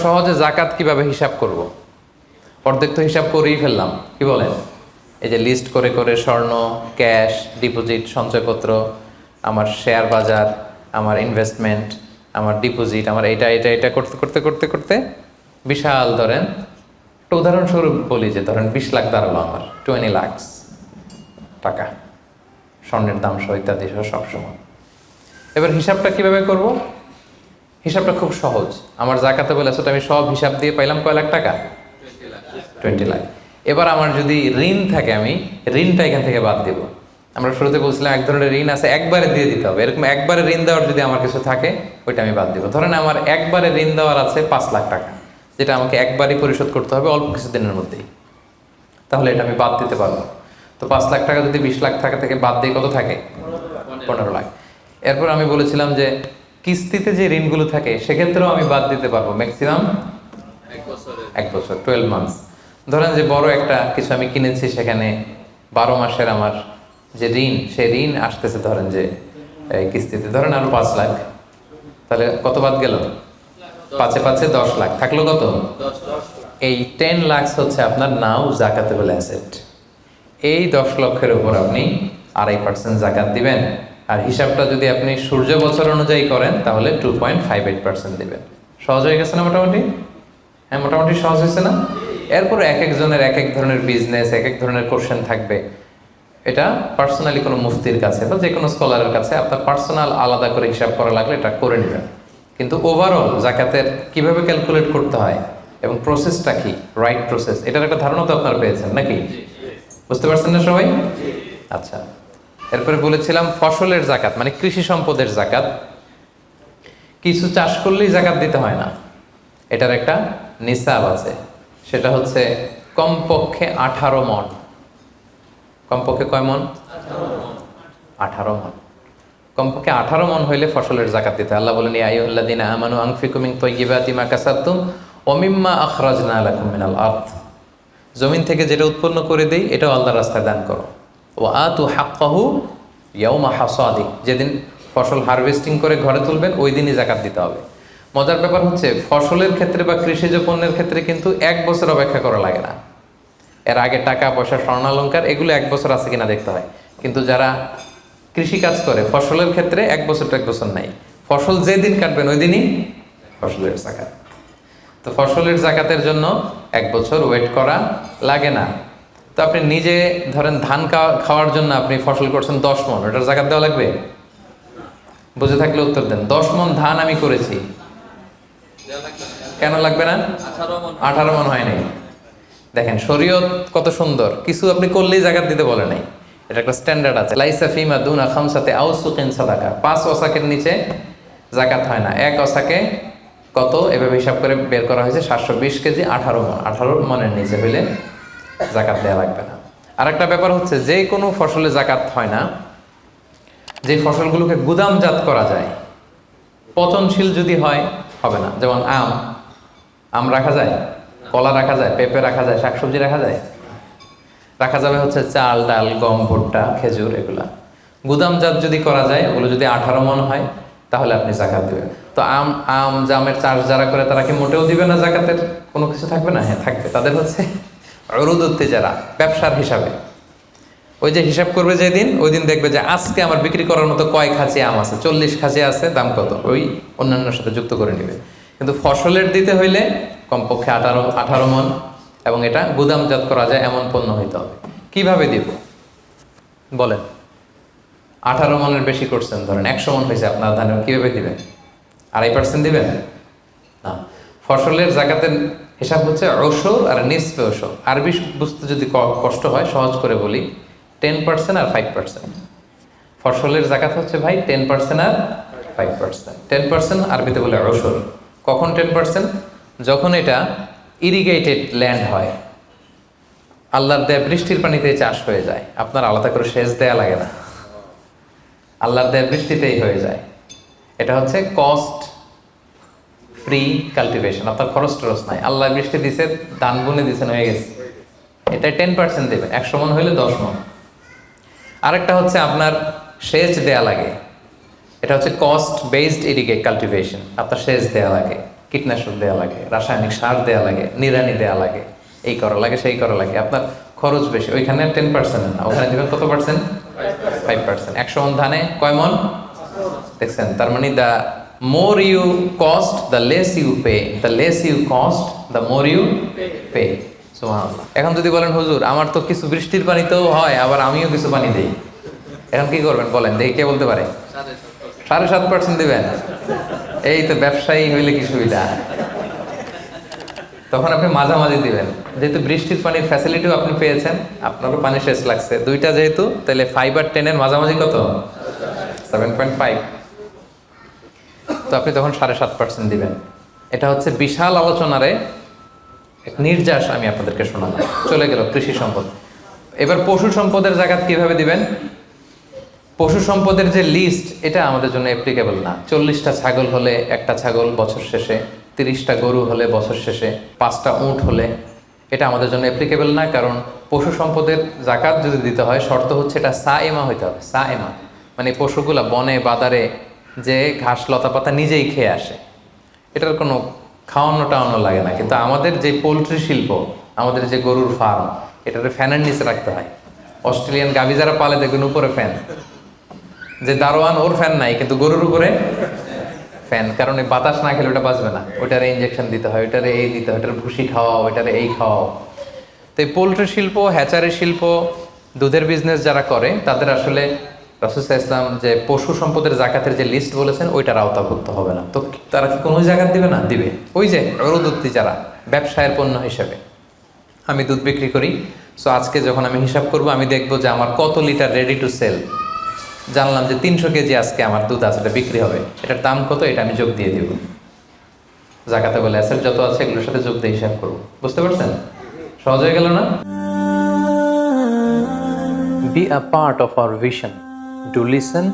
সহজে জাকাত কিভাবে হিসাব করব? অর্ধেক তো হিসাব করেই ফেললাম, কি বলেন? এই যে লিস্ট করে করে স্বর্ণ, ক্যাশ, ডিপোজিট, সঞ্চয়পত্র, আমার শেয়ার বাজার, আমার ইনভেস্টমেন্ট, আমার ডিপোজিট, আমার এটা এটা এটা করতে করতে করতে করতে বিশাল, ধরেন একটা উদাহরণস্বরূপ বলি যে ধরেন 20 লাখ দাঁড়ালো আমার, 20 লাখ টাকা, স্বর্ণের দাম সহ ইত্যাদি সহ সবসময়। এবার হিসাবটা কিভাবে করব? হিসাবটা খুব সহজ। আমার জাকাতে বলে আসলে আমি সব হিসাব দিয়ে পাইলাম কয় লাখ টাকা? 20 লাখ। এবার আমার যদি ঋণ থাকে, আমি ঋণটা এখান থেকে বাদ দিব। আমরা শুরুতে বলছিলাম এক ধরনের ঋণ আছে একবারে দিয়ে দিতে হবে, এরকম একবারে ঋণ দেওয়ার যদি আমার কিছু থাকে ওইটা আমি বাদ দিব। ধরেন আমার একবারে ঋণ দেওয়ার আছে 5 লাখ টাকা, যেটা আমাকে একবারই পরিশোধ করতে হবে অল্প কিছুদিনের মধ্যেই, তাহলে এটা আমি বাদ দিতে পারবো। তো 5 লাখ টাকা যদি 20 লাখ টাকা থেকে বাদ দিয়ে কত থাকে? 15 লাখ। এরপর আমি বলেছিলাম যে কিস্তিতে যে ঋণগুলো থাকে সেক্ষেত্রেও আমি বাদ দিতে পারবো ম্যাক্সিমাম 1 বছর, 12 মান্থস। ধরেন যে বড় একটা কিছু আমি কিনেছি, সেখানে 12 মাসের আমার যে ঋণ, সেই ঋণ আসতেছে ধরেন যে কিস্তিতে ধরেন আরো 5 লাখ, তাহলে কত বাদ গেল? 5 এ 5 10 লাখ, থাকলো কত? এই 10 লাখ হচ্ছে আপনার নাও জাকাতেবল অ্যাসেট। এই 10 লক্ষের উপর আপনি 2.5% জাকাত দিবেন। আর হিসাবটা যদি আপনি সূর্য বছর অনুযায়ী করেন তাহলে 2.58% দিবেন। সহজ হয়ে গেছে না মোটামুটি? হ্যাঁ, মোটামুটি সহজ হয়েছে না? এরপর এক একজনের এক এক ধরনের বিজনেস, এক এক ধরনের কোশ্চেন থাকবে। এটা পার্সোনালি কোনো মুফতির কাছে বা যে কোনো স্কলারের কাছে আপনার পার্সোনাল আলাদা করে হিসাব করা লাগলে এটা করে নেবেন। কিন্তু ওভারঅল জাকাতের কিভাবে ক্যালকুলেট করতে হয় এবং প্রসেসটা কি, রাইট প্রসেস, এটার একটা ধারণা তো আপনারা পেয়েছেন নাকি? বুঝতে পারছেন না সবাই? আচ্ছা, এরপরে বলেছিলাম ফসলের জাকাত মানে কৃষি সম্পদের জাকাত। কিছু চাষ করলেই জাকাত দিতে হয় না, এটার একটা নিসাব আছে। সেটা হচ্ছে কমপক্ষে 18 মণ। কমপক্ষে কয় মণ? 18 মণ। কমপক্ষে 18 মণ হইলে ফসলের জাকাত দিতে। আল্লাহ বলেন, ইয়া আইয়ুহাল্লাযীনা আমানু আনফিকু মিন তাইয়্যিবাতি মা কাসাবতুম ওয়া মিম্মা আখরাজনা লাকুম মিনাল আরদ। জমিন থেকে যেটা উৎপন্ন করে দেই এটাও আল্লাহর রাস্তায় দান করো। ওয়া আতু হাক্কাহু ইয়াওমা হাসাদি, যেদিন ফসল হারভেস্টিং করে ঘরে তুলবেন ওই দিনই জাকাত দিতে হবে। মজার ব্যাপার হচ্ছে ফসলের ক্ষেত্রে বা কৃষিজ পণ্যের ক্ষেত্রে কিন্তু 1 বছর অপেক্ষা করা লাগে না। এর আগে টাকা পয়সা, স্বর্ণালঙ্কার এগুলো 1 বছর আছে কিনা দেখতে হয়। কিন্তু যারা কৃষি কাজ করে ফসলের ক্ষেত্রে 1 বছর তো 1 বছর নাই, ফসল যেদিন কাটবেন ওই দিনই ফসলের জাকাত। তো ফসলের জাকাতের জন্য 1 বছর ওয়েট করা লাগে না। তো আপনি নিজে ধরেন ধান খাওয়ার জন্য আপনি ফসল করছেন 10 মণ, ওটার জাকাত দেওয়া লাগবে? বুঝে থাকলে উত্তর দেন। 10 মণ ধান আমি করেছি, কেন লাগবে না? 18 মণ হয় নাই। দেখেন শরীয়ত কত সুন্দর, কিছু আপনি করলেই জাকাত দিতে বলে নাই। এটা একটা স্ট্যান্ডার্ড আছে। লাইসা ফিমা দুনা খামসাতে আউসুকিন সাদাকা, 5 ওসাকের নিচে জাকাত হয় না। 1 ওসাকে কত এভাবে হিসাব করে বের করা হয়েছে 720 কেজি, 18 মণ। 18 মণের নিচে হইলে জাকাত দেওয়া লাগবে না। আর একটা ব্যাপার হচ্ছে যে কোনো ফসলে জাকাত হয় না যে ফসলগুলোকে গুদামজাত করা যায়। পচনশীল যদি হয় হবে না। যেমন আম রাখা যায়, কলা রাখা যায়, পেঁপে রাখা যায়, শাকসবজি রাখা যায়। রাখা যাবে হচ্ছে চাল, ডাল, গম, ভুট্টা, খেজুর, এগুলা। গুদামজাত যদি করা যায়, ওগুলো যদি 18 মণ হয় তাহলে আপনি জাকাত দেবেন। তো জামের চাষ যারা করে তারা কি মোটেও দিবে না জাকাতের কোনো কিছু থাকবে না? হ্যাঁ থাকবে। তাদের হচ্ছে উরুদুত যারা ব্যবসার হিসাবে ওই যে হিসাব করবে যেদিন, ওই দিন দেখবে যে আজকে আমার বিক্রি করার মতো কয় খাঁচি আম আছে, 40 খাঁচি আছে, দাম কত, ওই অন্যান্যর সাথে যুক্ত করে নেবে। কিন্তু ফসলের দিতে হইলে কমপক্ষে 18 মণ এবং এটা গুদামজাত করা যায় এমন পণ্য হইতে হবে। কিভাবে দিব বলেন? 18 মণের বেশি করছেন, ধরেন 100 মণ হয়েছে আপনার ধানের, কিভাবে দিবেন? 2.5% দিবেন না। ফসলের জাকাতের হিসাব হচ্ছে ওশর আর নিসফে ওশর। আরবি বুঝতে যদি কষ্ট হয় সহজ করে বলি, 10% আর 5%। ফসলের জাকাত হচ্ছে ভাই 10% আর 5%। 10% আরবিতে বলে ওশর। কখন 10%? যখন এটা ইরিগেটেড ল্যান্ড হয়, আল্লাহর দেয়া বৃষ্টির পানিতে চাষ হয়ে যায়, আপনার আলাদা করে সেচ দেয়া লাগে না, আল্লাহর দেয়া বৃষ্টিতেই হয়ে যায়। এটা হচ্ছে কস্ট ফ্রি কাল্টিভেশন, আপনার খরচ টরচ নাই, আল্লাহ বৃষ্টি দিছে, ধান বুনে দিছেন, হয়ে গেছে। এটা 10% দেবেন। 100 মণ হইলে 10 মণ। আরেকটা হচ্ছে আপনার সেচ দেয়া লাগে, এটা হচ্ছে কস্ট বেসড ইরিগেট কাল্টিভেশন, আপনার সেচ দেয়া লাগে। কীটনাশক দেওয়া লাগে, রাসায়নিক সার দেওয়া লাগে, নিড়ানি দেওয়া লাগে, এই করা লাগে সেই করা লাগে, আপনার খরচ বেশি। ওইখানে 10% না, ওখানে দেবেন কত পার্সেন্ট? 5%। 100 মন ধানে কয় মন? দেখছেন, তার মানে the more you cost the less you pay, the less you cost the more you pay. সুবহানাল্লাহ। এখন যদি বলেন হুজুর আমার তো কিছু বৃষ্টির পানিতেও হয়, আবার আমিও কিছু পানি দিই, এখন কি করবেন বলেন দেখি, কে বলতে পারে? 7.5% দিবেন? এই তো ব্যবসায়ী হইলে কি সুবিধা। তখন আপনি মাঝামাঝি দিবেন, যেহেতু বৃষ্টির পানির ফ্যাসিলিটিও আপনি পেয়েছেন, আপনারও পানি শেষ লাগছে, দুইটা যেহেতু, তাহলে 5 আর 10 এর মাঝামাঝি কত? 7.5। তো আপনি তখন 7.5% দিবেন। এটা হচ্ছে বিশাল আলোচনারে এক নির্যাস আমি আপনাদেরকে শোনালাম। চলে গেল কৃষি সম্পদ। এবার পশু সম্পদের জাকাত কিভাবে দিবেন? পশু সম্পদের যে লিস্ট, এটা আমাদের জন্য অ্যাপ্লিকেবল না। 40টা ছাগল হলে একটা ছাগল বছর শেষে, 30টা গরু হলে বছর শেষে, 5টা উট হলে, এটা আমাদের জন্য অ্যাপ্লিকেবল না। কারণ পশু সম্পদের জাকাত যদি দিতে হয়, শর্ত হচ্ছে এটা সায়েমা হইতে হবে। সায়েমা মানে পশুগুলা বনে বাদারে যে ঘাস লতা পাতা নিজেই খেয়ে আসে, এটার কোনো খাওয়ানো টাওয়ানো লাগে না। কিন্তু আমাদের যে পোলট্রি শিল্প, আমাদের যে গরুর ফার্ম, এটাতে ফ্যানের নিচে রাখতে হয়। অস্ট্রেলিয়ান গাভী যারা পালে দেখবেন উপরে ফ্যান, যে দারোয়ান ওর ফ্যান নাই, কিন্তু গরুর উপরে ফ্যান। কারণ এই বাতাস না খেলে ওটা বাঁচবে না, ওইটারে ইঞ্জেকশন দিতে হয়, ওইটারে এই দিতে হয়, ওইটারে ভুসি খাওয়াও, ওইটারে এই খাওয়াও। তো এই পোলট্রি শিল্প, হ্যাচারি শিল্প, দুধের বিজনেস যারা করে, তাদের আসলে রাসূল সাল্লাল্লাহু আলাইহি ওয়াসাল্লাম যে পশু সম্পদের জাকাতের যে লিস্ট বলেছেন, ওইটার আওতাভুক্ত হবে না। তো তারা কি কোনো জাকাত দিবে না? দিবে। ওই যে উরুদুত্তি যারা ব্যবসায়ের পণ্য হিসেবে, আমি দুধ বিক্রি করি, সো আজকে যখন আমি হিসাব করব, আমি দেখবো যে আমার কত লিটার রেডি টু সেল। জানলাম যে 300 কেজি আজকে আমার দুধ আসলে বিক্রি হবে, এটার দাম কত, এটা আমি যোগ দিয়ে দিব। জাকাতে বলে অ্যাসেট যত আছে এগুলোর সাথে যোগ দিয়ে হিসাব করবো। বুঝতে পারছেন? সহজ হয়ে গেল না? Be a part of our vision. Do listen,